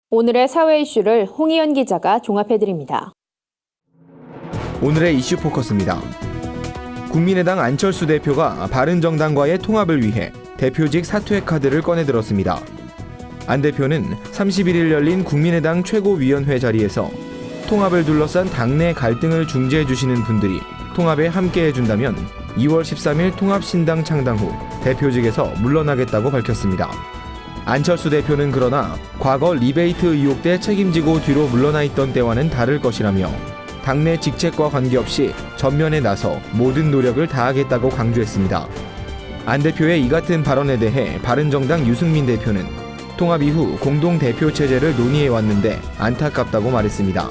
오늘의 사회 이슈를 홍희연 기자가 종합해드립니다. 오늘의 이슈 포커스입니다. 국민의당 안철수 대표가 바른정당과의 통합을 위해 대표직 사퇴 카드를 꺼내들었습니다. 안 대표는 31일 열린 국민의당 최고위원회 자리에서 통합을 둘러싼 당내 갈등을 중재해 주시는 분들이 통합에 함께해 준다면 2월 13일 통합신당 창당 후 대표직에서 물러나겠다고 밝혔습니다. 안철수 대표는 그러나 과거 리베이트 의혹 때 책임지고 뒤로 물러나 있던 때와는 다를 것이라며 당내 직책과 관계없이 전면에 나서 모든 노력을 다하겠다고 강조했습니다. 안 대표의 이 같은 발언에 대해 바른정당 유승민 대표는 통합 이후 공동대표 체제를 논의해 왔는데 안타깝다고 말했습니다.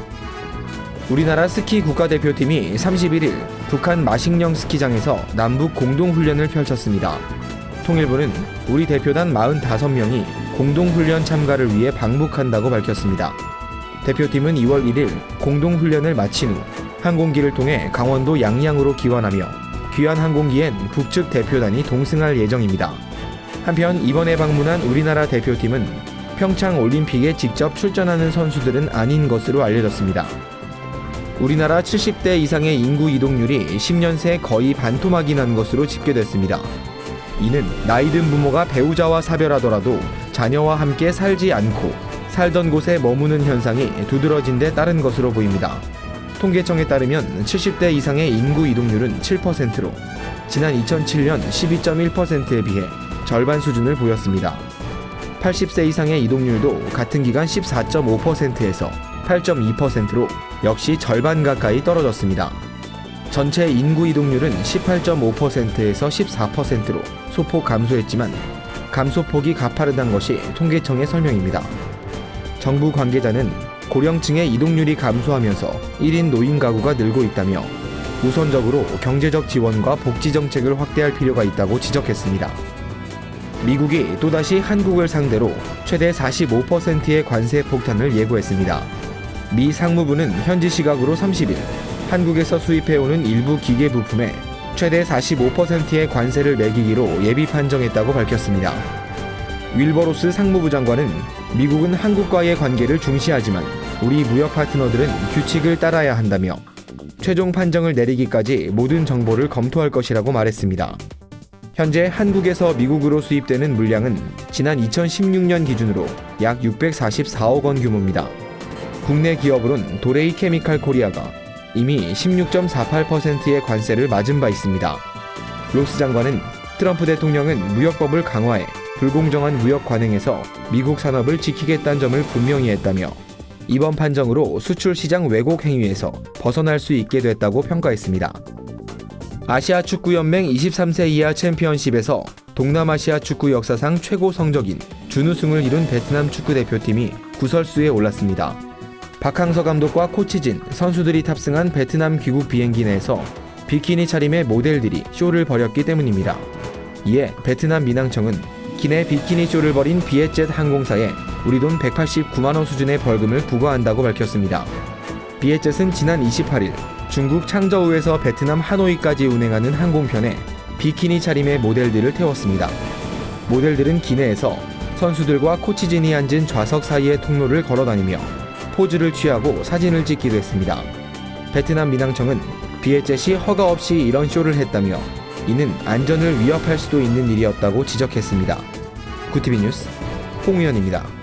우리나라 스키 국가대표팀이 31일 북한 마식령 스키장에서 남북 공동훈련을 펼쳤습니다. 통일부는 우리 대표단 45명이 공동훈련 참가를 위해 방북한다고 밝혔습니다. 대표팀은 2월 1일 공동훈련을 마친 후 항공기를 통해 강원도 양양으로 귀환하며 귀환 항공기엔 북측 대표단이 동승할 예정입니다. 한편 이번에 방문한 우리나라 대표팀은 평창 올림픽에 직접 출전하는 선수들은 아닌 것으로 알려졌습니다. 우리나라 70대 이상의 인구 이동률이 10년 새 거의 반토막이 난 것으로 집계됐습니다. 이는 나이든 부모가 배우자와 사별하더라도 자녀와 함께 살지 않고 살던 곳에 머무는 현상이 두드러진 데 따른 것으로 보입니다. 통계청에 따르면 70대 이상의 인구 이동률은 7%로 지난 2007년 12.1%에 비해 절반 수준을 보였습니다. 80세 이상의 이동률도 같은 기간 14.5%에서 8.2%로 역시 절반 가까이 떨어졌습니다. 전체 인구 이동률은 18.5%에서 14%로 소폭 감소했지만 감소폭이 가파르단 것이 통계청의 설명입니다. 정부 관계자는 고령층의 이동률이 감소하면서 1인 노인 가구가 늘고 있다며 우선적으로 경제적 지원과 복지 정책을 확대할 필요가 있다고 지적했습니다. 미국이 또다시 한국을 상대로 최대 45%의 관세 폭탄을 예고했습니다. 미 상무부는 현지 시각으로 30일 한국에서 수입해오는 일부 기계 부품에 최대 45%의 관세를 매기기로 예비 판정했다고 밝혔습니다. 윌버로스 상무부 장관은 미국은 한국과의 관계를 중시하지만 우리 무역 파트너들은 규칙을 따라야 한다며 최종 판정을 내리기까지 모든 정보를 검토할 것이라고 말했습니다. 현재 한국에서 미국으로 수입되는 물량은 지난 2016년 기준으로 약 644억 원 규모입니다. 국내 기업으론 도레이 케미칼 코리아가 이미 16.48%의 관세를 맞은 바 있습니다. 로스 장관은 트럼프 대통령은 무역법을 강화해 불공정한 무역 관행에서 미국 산업을 지키겠다는 점을 분명히 했다며 이번 판정으로 수출 시장 왜곡 행위에서 벗어날 수 있게 됐다고 평가했습니다. 아시아 축구연맹 23세 이하 챔피언십에서 동남아시아 축구 역사상 최고 성적인 준우승을 이룬 베트남 축구대표팀이 구설수에 올랐습니다. 박항서 감독과 코치진, 선수들이 탑승한 베트남 귀국 비행기 내에서 비키니 차림의 모델들이 쇼를 벌였기 때문입니다. 이에 베트남 민항청은 기내 비키니 쇼를 벌인 비에젯 항공사에 우리 돈 189만 원 수준의 벌금을 부과한다고 밝혔습니다. 비에젯은 지난 28일 중국 창저우에서 베트남 하노이까지 운행하는 항공편에 비키니 차림의 모델들을 태웠습니다. 모델들은 기내에서 선수들과 코치진이 앉은 좌석 사이의 통로를 걸어다니며 포즈를 취하고 사진을 찍기도 했습니다. 베트남 민항청은 비에젯이 허가 없이 이런 쇼를 했다며 이는 안전을 위협할 수도 있는 일이었다고 지적했습니다. 구티비 뉴스 홍우현입니다.